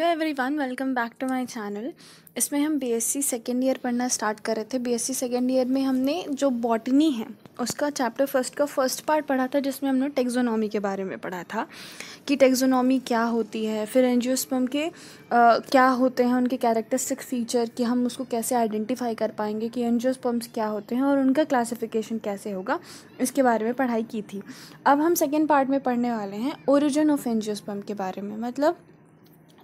Hello everyone, welcome back to my channel. इसमें हम BSc second year पढ़ना start कर रहे थे। बीएससी सेकेंड ईयर में हमने जो बॉटनी है उसका चैप्टर फर्स्ट का फर्स्ट पार्ट पढ़ा था, जिसमें हमने टेक्सोनॉमी के बारे में पढ़ा था कि टेक्सोनॉमी क्या होती है, फिर एंजियोस्पर्म के क्या होते हैं, उनके कैरेक्टरिस्टिक फीचर कि हम उसको कैसे आइडेंटिफाई कर पाएंगे कि एंजियोस्पर्म्स क्या होते हैं और उनका क्लासिफिकेशन कैसे होगा, इसके बारे में पढ़ाई की थी। अब हम सेकेंड पार्ट में पढ़ने वाले हैं ओरिजिन ऑफ एंजियोस्पर्म के बारे में, मतलब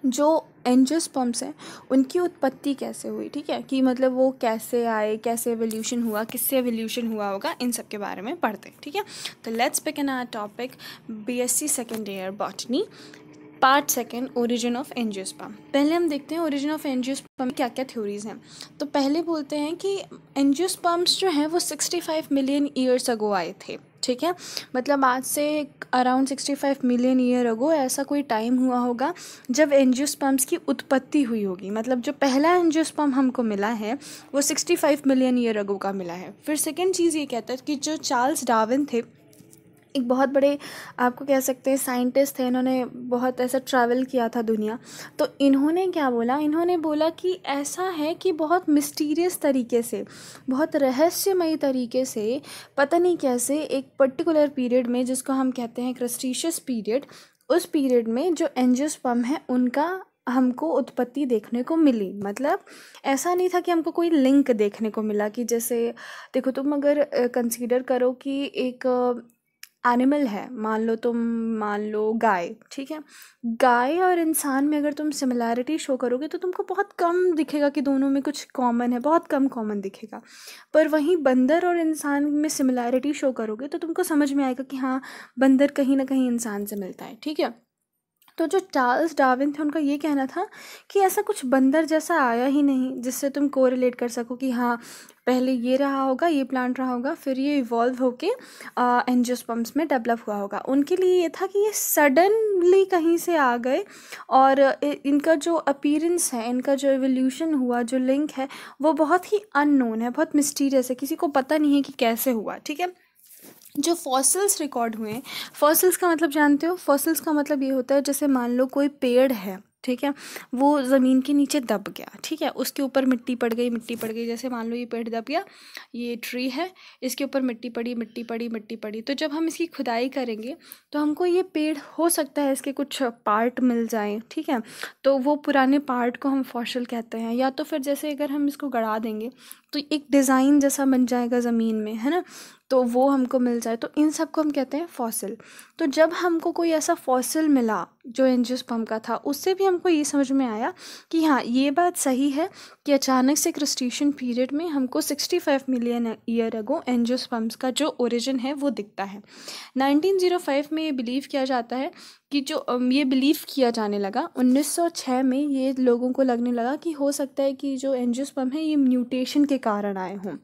जो एंजियोस्पर्म्स हैं उनकी उत्पत्ति कैसे हुई। ठीक है, कि मतलब वो कैसे आए, कैसे एवोल्यूशन हुआ, किससे एवोल्यूशन हुआ होगा, इन सब के बारे में पढ़ते हैं। ठीक है, तो let's begin our topic BSc second year botany part second origin of angiosperm. पहले हम देखते हैं ओरिजिन ऑफ एंजियोस्पर्म क्या क्या थ्योरीज हैं। तो पहले बोलते हैं कि एंजियोस्पर्म्स जो हैं वो 65 मिलियन ईयर्स अगो आए थे। ठीक है, मतलब आज से अराउंड 65 मिलियन ईयर अगो ऐसा कोई टाइम हुआ होगा जब एंजियोस्पर्म्स की उत्पत्ति हुई होगी। मतलब जो पहला एंजियोस्पर्म हमको मिला है वो 65 मिलियन ईयर अगो का मिला है। फिर सेकेंड चीज़ ये कहता है कि जो चार्ल्स डार्विन थे, एक बहुत बड़े आपको कह सकते हैं साइंटिस्ट थे, इन्होंने बहुत ऐसा ट्रैवल किया था दुनिया। तो इन्होंने क्या बोला, इन्होंने बोला कि ऐसा है कि बहुत मिस्टीरियस तरीके से, बहुत रहस्यमयी तरीके से, पता नहीं कैसे एक पर्टिकुलर पीरियड में, जिसको हम कहते हैं क्रेटेशियस पीरियड, उस पीरियड में जो एंजियोस्पर्म है उनका हमको उत्पत्ति देखने को मिली। मतलब ऐसा नहीं था कि हमको कोई लिंक देखने को मिला कि जैसे देखो, तुम अगर कंसीडर करो कि एक एनिमल है, मान लो गाय। ठीक है, गाय और इंसान में अगर तुम सिमिलैरिटी शो करोगे तो तुमको बहुत कम दिखेगा कि दोनों में कुछ कॉमन है, बहुत कम कॉमन दिखेगा। पर वहीं बंदर और इंसान में सिमिलैरिटी शो करोगे तो तुमको समझ में आएगा कि हाँ, बंदर कहीं ना कहीं इंसान से मिलता है। ठीक है, तो जो चार्ल्स डार्विन थे उनका ये कहना था कि ऐसा कुछ बंदर जैसा आया ही नहीं जिससे तुम कोरिलेट कर सको कि हाँ, पहले ये रहा होगा, ये प्लांट रहा होगा, फिर ये इवॉल्व होके एंजियोस्पर्म्स में डेवलप हुआ होगा। उनके लिए ये था कि ये सडनली कहीं से आ गए और इनका जो अपीयरेंस है, इनका जो एवोल्यूशन हुआ, जो लिंक है, वो बहुत ही अननोन है, बहुत मिस्टीरियस है, किसी को पता नहीं है कि कैसे हुआ। ठीक है, जो फॉसिल्स रिकॉर्ड हुए हैं, फॉसिल्स का मतलब जानते हो, फॉसिल्स का मतलब ये होता है जैसे मान लो कोई पेड़ है, ठीक है, वो ज़मीन के नीचे दब गया। ठीक है, उसके ऊपर मिट्टी पड़ गई, जैसे मान लो ये पेड़ दब गया, ये ट्री है, इसके ऊपर मिट्टी पड़ी। तो जब हम इसकी खुदाई करेंगे तो हमको ये पेड़ हो सकता है इसके कुछ पार्ट मिल जाएं। ठीक है, तो वो पुराने पार्ट को हम फॉसिल कहते हैं। या तो फिर जैसे अगर हम इसको गड़ा देंगे तो एक डिज़ाइन जैसा बन जाएगा ज़मीन में, है ना, तो वो हमको मिल जाए, तो इन सब को हम कहते हैं फॉसिल। तो जब हमको कोई ऐसा फॉसिल मिला जो एंजियोस्पर्म का था, उससे भी हमको ये समझ में आया कि हाँ, ये बात सही है कि अचानक से क्रिस्टेशियन पीरियड में हमको 65 मिलियन ईयर अगो एंजियोस्पर्म्स का जो ओरिजिन है वो दिखता है। 1905 में ये बिलीव किया जाता है कि ये बिलीव किया जाने लगा। 1906 में ये लोगों को लगने लगा कि हो सकता है कि जो एंजियोस्पर्म है ये म्यूटेशन के कारण आए हों।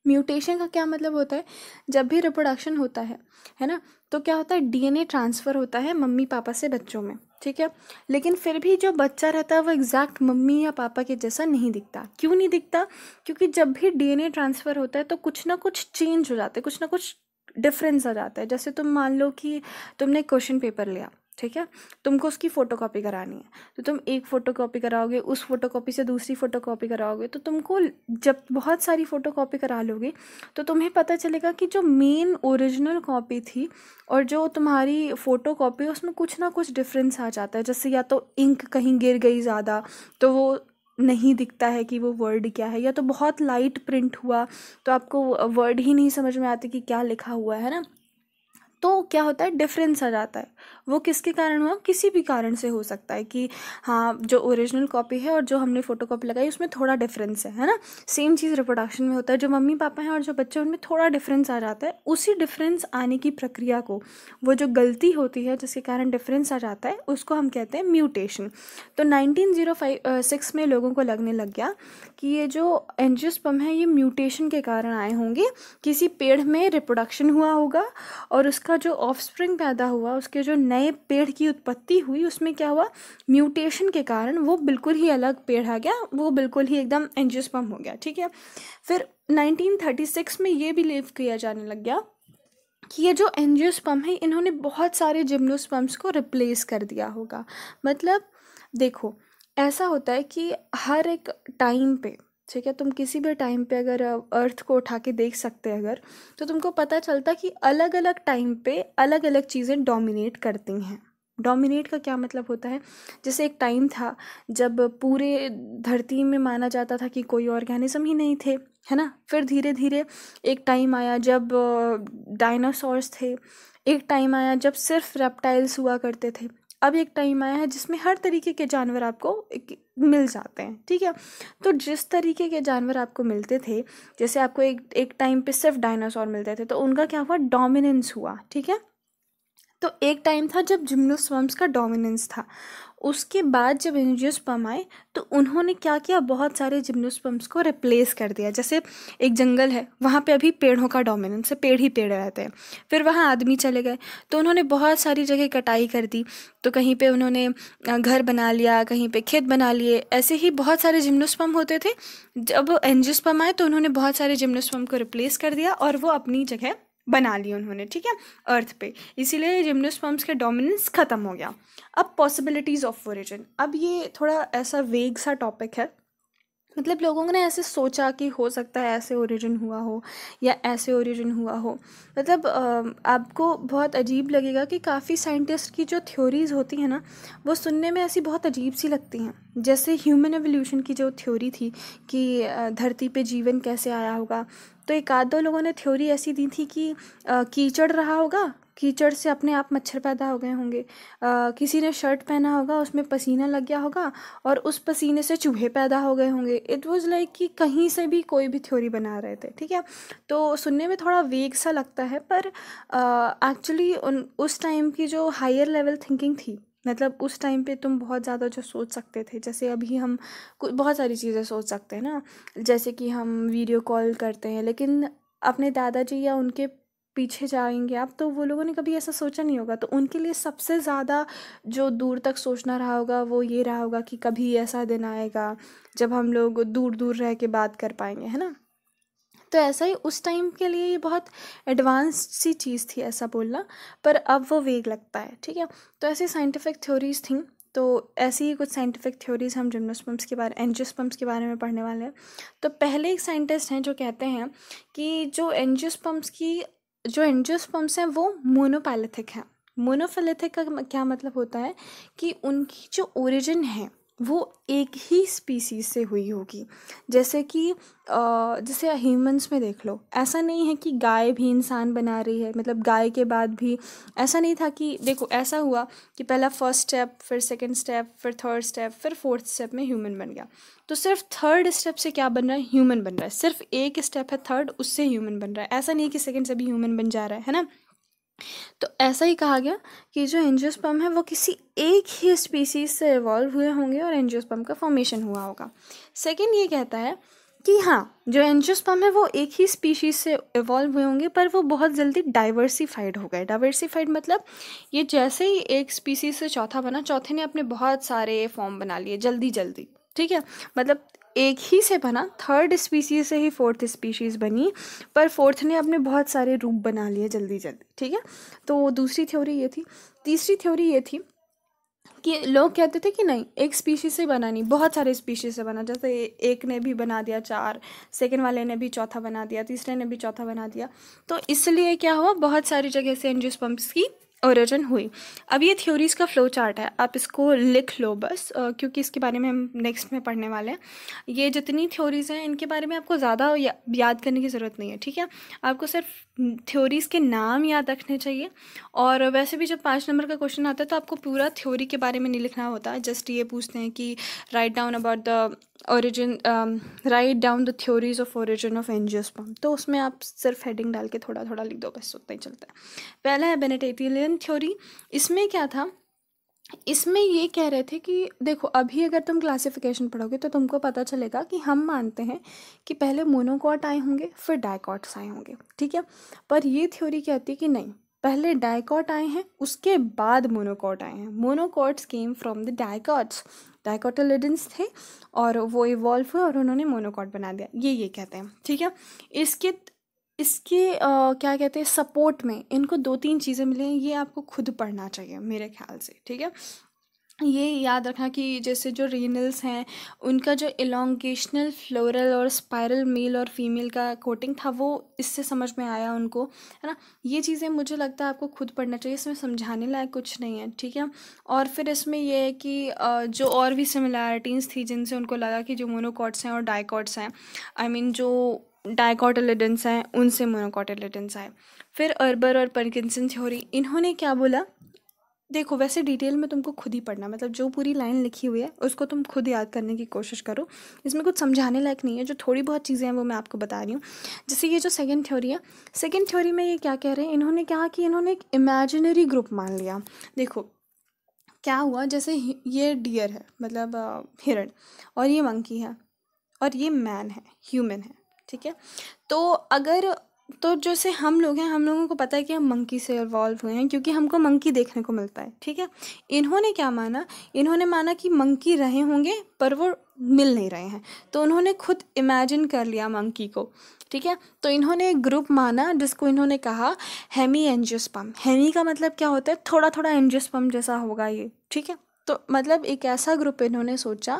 म्यूटेशन का क्या मतलब होता है, जब भी रिप्रोडक्शन होता है ना, तो क्या होता है, डीएनए ट्रांसफ़र होता है मम्मी पापा से बच्चों में। ठीक है, लेकिन फिर भी जो बच्चा रहता है वो एग्जैक्ट मम्मी या पापा के जैसा नहीं दिखता। क्यों नहीं दिखता? क्योंकि जब भी डीएनए ट्रांसफ़र होता है तो कुछ ना कुछ चेंज हो जाता है, कुछ ना कुछ डिफरेंस आ जाता है। जैसे तुम मान लो कि तुमने क्वेश्चन पेपर लिया, ठीक है, तुमको उसकी फ़ोटोकॉपी करानी है, तो तुम एक फ़ोटोकॉपी कराओगे, उस फोटोकॉपी से दूसरी फ़ोटोकॉपी कराओगे, तो तुमको जब बहुत सारी फ़ोटोकॉपी करा लोगे तो तुम्हें पता चलेगा कि जो मेन ओरिजिनल कॉपी थी और जो तुम्हारी फ़ोटोकॉपी, उसमें कुछ ना कुछ डिफरेंस आ जाता है। जैसे या तो इंक कहीं गिर गई ज़्यादा तो वो नहीं दिखता है कि वो वर्ड क्या है, या तो बहुत लाइट प्रिंट हुआ तो आपको वर्ड ही नहीं समझ में आती कि क्या लिखा हुआ है ना। तो क्या होता है, डिफरेंस आ जाता है। वो किसके कारण हुआ? किसी भी कारण से हो सकता है कि हाँ, जो ओरिजिनल कॉपी है और जो हमने फ़ोटोकॉपी लगाई उसमें थोड़ा डिफरेंस है ना। सेम चीज़ रिप्रोडक्शन में होता है, जो मम्मी पापा हैं और जो बच्चे, उनमें थोड़ा डिफरेंस आ जाता है। उसी डिफरेंस आने की प्रक्रिया को, वो जो गलती होती है जिसके कारण डिफरेंस आ जाता है, उसको हम कहते हैं म्यूटेशन। तो 1906 में लोगों को लगने लग गया कि ये जो एंजियोस्पर्म है ये म्यूटेशन के कारण आए होंगे, किसी पेड़ में रिप्रोडक्शन हुआ होगा और उसका जो ऑफस्प्रिंग पैदा हुआ, उसके जो नए पेड़ की उत्पत्ति हुई, उसमें क्या हुआ, म्यूटेशन के कारण वो बिल्कुल ही अलग पेड़ आ गया, वो बिल्कुल ही एकदम एंजियोस्पर्म हो गया। ठीक है, फिर 1936 में ये बिलीव किया जाने लग गया कि ये जो एंजियोस्पर्म है इन्होंने बहुत सारे जिम्नोस्पर्म्स को रिप्लेस कर दिया होगा। मतलब देखो, ऐसा होता है कि हर एक टाइम पे, ठीक है, तुम किसी भी टाइम पे अगर अर्थ को उठा के देख सकते अगर, तो तुमको पता चलता कि अलग अलग टाइम पे अलग अलग चीज़ें डोमिनेट करती हैं। डोमिनेट का क्या मतलब होता है, जैसे एक टाइम था जब पूरे धरती में माना जाता था कि कोई ऑर्गेनिज्म ही नहीं थे, है ना। फिर धीरे धीरे एक टाइम आया जब डायनासोर्स थे। एक टाइम आया जब सिर्फ रेप्टाइल्स हुआ करते थे। अब एक टाइम आया है जिसमें हर तरीके के जानवर आपको मिल जाते हैं, ठीक है। तो जिस तरीके के जानवर आपको मिलते थे, जैसे आपको एक एक टाइम पे सिर्फ डायनासोर मिलते थे, तो उनका क्या हुआ, डोमिनेंस हुआ, ठीक है। तो एक टाइम था जब जिम्नोस्पर्म्स का डोमिनेंस था। उसके बाद जब एंजियोस्पर्म आए, तो उन्होंने क्या किया, बहुत सारे जिम्नोस्पर्म्स को रिप्लेस कर दिया। जैसे एक जंगल है, वहाँ पे अभी पेड़ों का डोमिनेंस है, पेड़ ही पेड़ रहते हैं। फिर वहाँ आदमी चले गए, तो उन्होंने बहुत सारी जगह कटाई कर दी। तो कहीं पे उन्होंने घर बना लिया, कहीं पे खेत बना लिए, ऐसे ही बहुत सारे जिम्नोस्पर्म होते थे। जब एंजियोस्पर्म आए तो उन्होंने बहुत सारे जिम्नोस्पर्म को रिप्लेस कर दिया और वो अपनी जगह बना ली उन्होंने, ठीक है, अर्थ पे। इसीलिए जिम्नोस्पर्म्स के डोमिनेंस ख़त्म हो गया। अब पॉसिबिलिटीज़ ऑफ ओरिजिन, अब ये थोड़ा ऐसा वेग सा टॉपिक है। मतलब लोगों ने ऐसे सोचा कि हो सकता है ऐसे ओरिजिन हुआ हो या ऐसे ओरिजिन हुआ हो। मतलब आपको बहुत अजीब लगेगा कि काफ़ी साइंटिस्ट की जो थ्योरीज़ होती हैं ना, वो सुनने में ऐसी बहुत अजीब सी लगती हैं। जैसे ह्यूमन एवोल्यूशन की जो थ्योरी थी कि धरती पे जीवन कैसे आया होगा, तो एक आध दो लोगों ने थ्योरी ऐसी दी थी कि कीचड़ रहा होगा, कीचड़ से अपने आप मच्छर पैदा हो गए होंगे। किसी ने शर्ट पहना होगा, उसमें पसीना लग गया होगा और उस पसीने से चूहे पैदा हो गए होंगे। इट वाज लाइक कि कहीं से भी कोई भी थ्योरी बना रहे थे, ठीक है। तो सुनने में थोड़ा वेग सा लगता है, पर एक्चुअली उस टाइम की जो हायर लेवल थिंकिंग थी, मतलब उस टाइम पे तुम बहुत ज़्यादा जो सोच सकते थे, जैसे अभी हम बहुत सारी चीज़ें सोच सकते हैं ना। जैसे कि हम वीडियो कॉल करते हैं, लेकिन अपने दादाजी या उनके पीछे जाएंगे आप, तो वो लोगों ने कभी ऐसा सोचा नहीं होगा। तो उनके लिए सबसे ज़्यादा जो दूर तक सोचना रहा होगा वो ये रहा होगा कि कभी ऐसा दिन आएगा जब हम लोग दूर दूर रह के बात कर पाएंगे, है ना। तो ऐसा ही उस टाइम के लिए ये बहुत एडवांस्ड सी चीज़ थी ऐसा बोलना, पर अब वो वेग लगता है, ठीक है। तो ऐसी साइंटिफिक थ्योरीज थी। तो ऐसी ही कुछ साइंटिफिक थ्योरीज हम जिम्नोस्पर्म्स के बारे एंजियोस्पर्म्स के बारे में पढ़ने वाले हैं। तो पहले एक साइंटिस्ट हैं जो कहते हैं कि जो एंजियोस्पर्म्स हैं वो मोनोपैलेथिक हैं। मोनोफैलेथिक का क्या मतलब होता है कि उनकी जो ओरिजिन है वो एक ही स्पीसीज से हुई होगी। जैसे कि जैसे ह्यूमंस में देख लो, ऐसा नहीं है कि गाय भी इंसान बना रही है, मतलब गाय के बाद भी ऐसा नहीं था कि देखो ऐसा हुआ कि पहला फर्स्ट स्टेप, फिर सेकंड स्टेप, फिर थर्ड स्टेप, फिर फोर्थ स्टेप में ह्यूमन बन गया। तो सिर्फ थर्ड स्टेप से क्या बन रहा है, ह्यूमन बन रहा है। सिर्फ एक स्टेप है थर्ड, उससे ह्यूमन बन रहा है। ऐसा नहीं है कि सेकंड से भी ह्यूमन बन जा रहा है ना। तो ऐसा ही कहा गया कि जो एंजियोस्पर्म है वो किसी एक ही स्पीसीज से इवॉल्व हुए होंगे और एंजियोस्पर्म का फॉर्मेशन हुआ होगा। सेकंड ये कहता है कि हाँ, जो एंजियोस्पर्म है वो एक ही स्पीशीज से इवॉल्व हुए होंगे, पर वो बहुत जल्दी डाइवर्सिफाइड हो गए। डाइवर्सिफाइड मतलब ये जैसे ही एक स्पीसीज से चौथा बना, चौथे ने अपने बहुत सारे फॉर्म बना लिए जल्दी जल्दी, ठीक है। मतलब एक ही से बना, थर्ड स्पीशीज से ही फोर्थ स्पीशीज बनी, पर फोर्थ ने अपने बहुत सारे रूप बना लिए जल्दी जल्दी, ठीक है। तो दूसरी थ्योरी ये थी। तीसरी थ्योरी ये थी कि लोग कहते थे कि नहीं, एक स्पीशीज से बना नहीं, बहुत सारे स्पीशीज से बना। जैसे एक ने भी बना दिया चार, सेकंड वाले ने भी चौथा बना दिया, तीसरे ने भी चौथा बना दिया। तो इसलिए क्या हुआ, बहुत सारी जगह से एंजियोस्पर्म्स की ओरिजिन हुई। अब ये थ्योरीज का फ्लो चार्ट है, आप इसको लिख लो बस, क्योंकि इसके बारे में हम नेक्स्ट में पढ़ने वाले हैं। ये जितनी थ्योरीज हैं इनके बारे में आपको ज़्यादा याद करने की ज़रूरत नहीं है, ठीक है। आपको सिर्फ थ्योरीज़ के नाम याद रखने चाहिए। और वैसे भी जब 5 नंबर का क्वेश्चन आता है तो आपको पूरा थ्योरी के बारे में नहीं लिखना होता है। जस्ट ये पूछते हैं कि write down about the origin, write down the theories of origin of angiosperm. तो उसमें आप सिर्फ हेडिंग डाल के थोड़ा थोड़ा लिख दो, बस उतना ही चलता है। पहला है बेनेटेटियन थ्योरी। इसमें क्या था, इसमें ये कह रहे थे कि देखो अभी अगर तुम क्लासिफिकेशन पढ़ोगे तो तुमको पता चलेगा कि हम मानते हैं कि पहले मोनोकॉट आए होंगे फिर डाइकॉट्स आए होंगे, ठीक है। पर ये थ्योरी कहती है कि नहीं, पहले डाइकॉट आए हैं उसके बाद मोनोकॉट आए हैं। Monocots came from the dicots, dicotyledons थे और वो इवॉल्व हुए और उन्होंने मोनोकॉट बना दिया, ये कहते हैं, ठीक है। इसके इसके क्या कहते हैं सपोर्ट में इनको 2-3 चीज़ें मिली हैं, ये आपको खुद पढ़ना चाहिए मेरे ख्याल से, ठीक है। ये याद रखना कि जैसे जो रीनल्स हैं उनका जो इलोंगेशनल फ्लोरल और स्पाइरल मेल और फीमेल का कोटिंग था वो इससे समझ में आया उनको, है ना। ये चीज़ें मुझे लगता है आपको खुद पढ़ना चाहिए, इसमें समझाने लायक कुछ नहीं है, ठीक है। और फिर इसमें ये है कि जो और भी सिमिलैरिटीज़ थी जिनसे उनको लगा कि जो मोनोकॉट्स हैं और डाइकॉट्स हैं, आई मीन जो डाइकॉटिलिडेंस हैं उनसे मोनोकॉटिलिडेंस आए। फिर अर्बर और पार्किंसन थ्योरी, इन्होंने क्या बोला, देखो वैसे डिटेल में तुमको खुद ही पढ़ना, मतलब जो पूरी लाइन लिखी हुई है उसको तुम खुद याद करने की कोशिश करो, इसमें कुछ समझाने लायक नहीं है। जो थोड़ी बहुत चीज़ें हैं वो मैं आपको बता रही हूँ। जैसे ये जो सेकंड थ्योरी है, सेकंड थ्योरी में ये क्या कह रहे हैं, इन्होंने कहा कि इन्होंने एक इमेजिनरी ग्रुप मान लिया। देखो क्या हुआ, जैसे ये डियर है, मतलब हिरण, और ये मंकी है, और ये मैन है, ह्यूमन है, ठीक है। तो अगर तो जैसे हम लोग हैं, हम लोगों को पता है कि हम मंकी से इवॉल्व हुए हैं क्योंकि हमको मंकी देखने को मिलता है, ठीक है। इन्होंने क्या माना, इन्होंने माना कि मंकी रहे होंगे पर वो मिल नहीं रहे हैं, तो उन्होंने खुद इमेजिन कर लिया मंकी को, ठीक है। तो इन्होंने एक ग्रुप माना जिसको इन्होंने कहा हेमी एंजियोस्पर्म। हेमी का मतलब क्या होता है, थोड़ा थोड़ा एंजियोस्पर्म जैसा होगा ये, ठीक है। तो मतलब एक ऐसा ग्रुप इन्होंने सोचा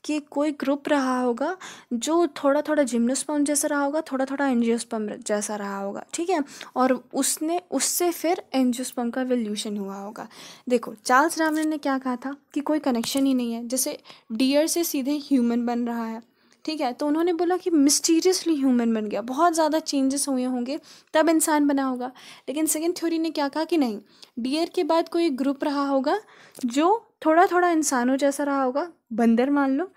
कि कोई ग्रुप रहा होगा जो थोड़ा थोड़ा जिम्नोस्पर्म जैसा रहा होगा, थोड़ा थोड़ा एंजियोस्पर्म जैसा रहा होगा, ठीक है। और उसने उससे फिर एंजियोस्पर्म का एवोल्यूशन हुआ होगा। देखो चार्ल्स डार्विन ने क्या कहा था कि कोई कनेक्शन ही नहीं है, जैसे डियर से सीधे ह्यूमन बन रहा है, ठीक है। तो उन्होंने बोला कि मिस्टीरियसली ह्यूमन बन गया, बहुत ज़्यादा चेंजेस हुए होंगे तब इंसान बना होगा। लेकिन सेकेंड थ्योरी ने क्या कहा कि नहीं, डियर के बाद कोई ग्रुप रहा होगा जो थोड़ा थोड़ा इंसानों जैसा रहा होगा, बंदर मान लो,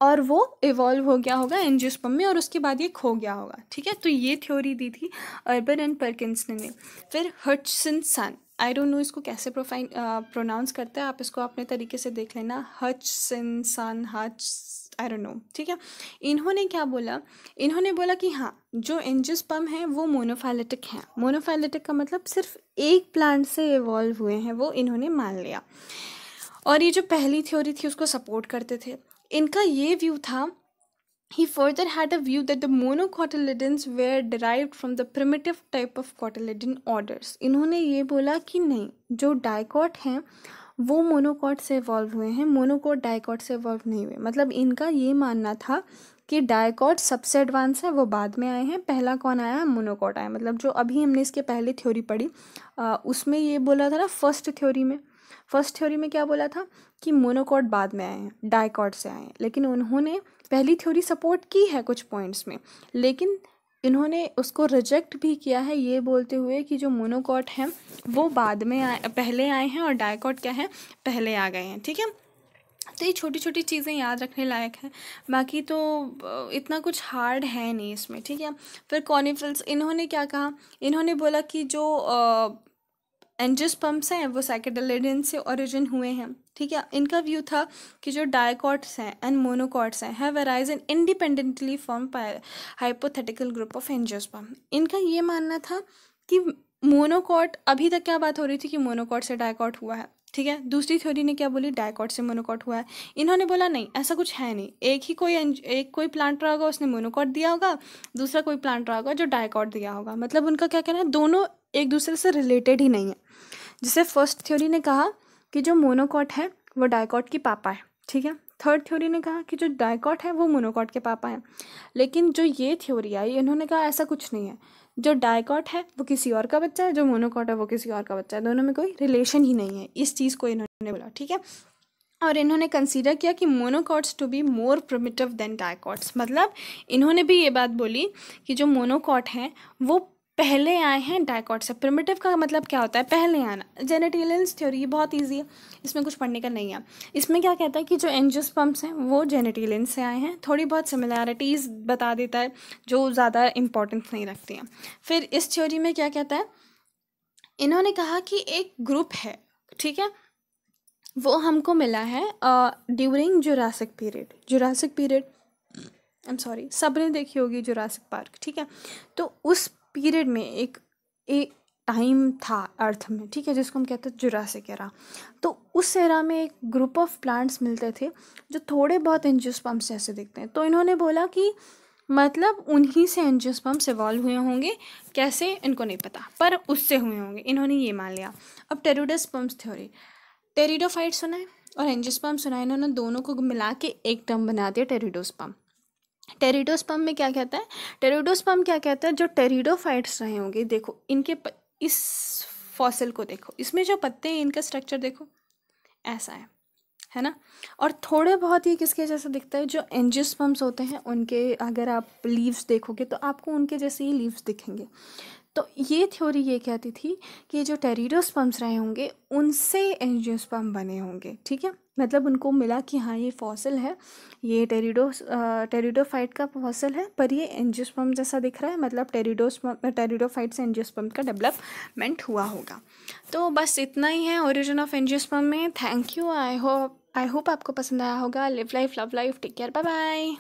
और वो इवॉल्व हो गया होगा एंजियोस्पर्म में और उसके बाद ये खो गया होगा, ठीक है। तो ये थ्योरी दी थी अर्बन एंड पर्किंसन ने। फिर हटचिंसन, आई डोंट नो इसको कैसे प्रोनाउंस करते हैं, आप इसको अपने तरीके से देख लेना, हटचिंसन, आई डोंट नो, ठीक है। इन्होंने क्या बोला, इन्होंने बोला कि हाँ जो एंजियोस्पर्म है वो मोनोफाइलेटिक हैं। मोनोफाइलेटिक का मतलब सिर्फ एक प्लांट से इवॉल्व हुए हैं, वो इन्होंने मान लिया। और ये जो पहली थ्योरी थी उसको सपोर्ट करते थे। इनका ये व्यू था, he further had a view that the monocotyledons were derived from the primitive type of cotyledon orders। इन्होंने ये बोला कि नहीं, जो डाइकॉट हैं वो मोनोकॉट से इवॉल्व हुए हैं, मोनोकॉट डाइकॉट से इवॉल्व नहीं हुए। मतलब इनका ये मानना था कि डाइकॉट सबसे एडवांस है, वो बाद में आए हैं, पहला कौन आया है, मोनोकॉट आया। मतलब जो अभी हमने इसके पहले थ्योरी पढ़ी उसमें ये बोला था ना, फर्स्ट थ्योरी में क्या बोला था कि मोनोकॉट बाद में आए हैं, डाइकॉट से आए हैं। लेकिन उन्होंने पहली थ्योरी सपोर्ट की है कुछ पॉइंट्स में, लेकिन इन्होंने उसको रिजेक्ट भी किया है ये बोलते हुए कि जो मोनोकॉट हैं वो बाद में पहले आए हैं और डाइकॉट क्या है, पहले आ गए हैं, ठीक है। तो ये छोटी छोटी चीज़ें याद रखने लायक है, बाकी तो इतना कुछ हार्ड है नहीं इसमें, ठीक है। फिर कॉनिफल्स, इन्होंने क्या कहा, इन्होंने बोला कि जो एंजियोस्पर्म्स हैं वो साइकेडेलिडन से ओरिजिन हुए हैं, ठीक है। इनका व्यू था कि जो डाइकॉट्स हैं एंड मोनोकॉट्स हैं have arisen independently from hypothetical group of angiosperm. इनका ये मानना था कि मोनोकॉट, अभी तक क्या बात हो रही थी कि मोनोकॉट से डाइकॉट हुआ है, ठीक है। दूसरी थ्योरी ने क्या बोली, डाइकॉट से मोनोकॉट हुआ है। इन्होंने बोला नहीं, ऐसा कुछ है नहीं, एक कोई प्लांट रहा होगा उसने मोनोकॉट दिया होगा, दूसरा कोई प्लांट रहा होगा जो डाइकॉट दिया होगा। मतलब उनका क्या कहना है, दोनों एक दूसरे से रिलेटेड ही नहीं है। जिसे फर्स्ट थ्योरी ने कहा कि जो मोनोकॉट है वो डाइकॉट की पापा है, ठीक है। थर्ड थ्योरी ने कहा कि जो डाइकॉट है वो मोनोकॉट के पापा हैं। लेकिन जो ये थ्योरी आई, इन्होंने कहा ऐसा कुछ नहीं है, जो डाइकॉट है वो किसी और का बच्चा है, जो मोनोकॉट है वो किसी और का बच्चा है, दोनों में कोई रिलेशन ही नहीं है। इस चीज़ को इन्होंने बोला, ठीक है। और इन्होंने कंसीडर किया कि monocots to be more primitive than dicots. मतलब इन्होंने भी ये बात बोली कि जो मोनोकॉट हैं वो पहले आए हैं डाइकॉट से। प्रिमिटिव का मतलब क्या होता है, पहले आना। जेनेटिलियंस थ्योरी बहुत इजी है, इसमें कुछ पढ़ने का नहीं है। इसमें क्या कहता है कि जो एंजियोस्पर्म्स हैं वो जेनेटिलियंस से आए हैं, थोड़ी बहुत सिमिलैरिटीज़ बता देता है जो ज़्यादा इंपॉर्टेंस नहीं रखती हैं। फिर इस थ्योरी में क्या कहता है, इन्होंने कहा कि एक ग्रुप है, ठीक है, वो हमको मिला है during Jurassic period, I am sorry, सबने देखी होगी जुरासिक पार्क, ठीक है। तो उस पीरियड में एक टाइम था अर्थ में, ठीक है, जिसको हम कहते हैं जुरासिक एरा। तो उस एरा में एक ग्रुप ऑफ प्लांट्स मिलते थे जो थोड़े बहुत एंजियोस्पर्म्स जैसे दिखते हैं। तो इन्होंने बोला कि मतलब उन्हीं से एंजियोस्पर्म्स इवॉल्व हुए होंगे, कैसे इनको नहीं पता, पर उससे हुए होंगे, इन्होंने ये मान लिया। अब टेरुडोस्पर्म्स थ्योरी, टेरिडोफाइट सुना है और एंजियोस्पर्म सुना है, इन्होंने दोनों को मिला के एक टर्म बना दिया टेरिडोस्पर्म। टेरिडोस्पर्म में क्या कहता है, टेरिडोस्पर्म क्या कहता है, जो टेरिडोफाइट्स रहे होंगे, देखो इनके इस फॉसिल को देखो, इसमें जो पत्ते हैं इनका स्ट्रक्चर देखो ऐसा है ना। और थोड़े बहुत ही किसके जैसा दिखता है, जो एंजियोस्पर्म्स होते हैं उनके अगर आप लीव्स देखोगे तो आपको उनके जैसे ही लीव्स दिखेंगे। तो ये थ्योरी ये कहती थी कि जो टेरिडोस्पर्म्स रहे होंगे उनसे एंजियोस्पर्म बने होंगे, ठीक है। मतलब उनको मिला कि हाँ ये फॉसिल है, ये टेरिडोफाइट का फॉसिल है, पर ये एंजियोस्पर्म जैसा दिख रहा है, मतलब टेरिडोफाइट से एंजियोस्पर्म का डेवलपमेंट हुआ होगा। तो बस इतना ही है ओरिजिन ऑफ एंजियोस्पर्म में। Thank you. आई होप आपको पसंद आया होगा। Live life, love life, take care, bye bye.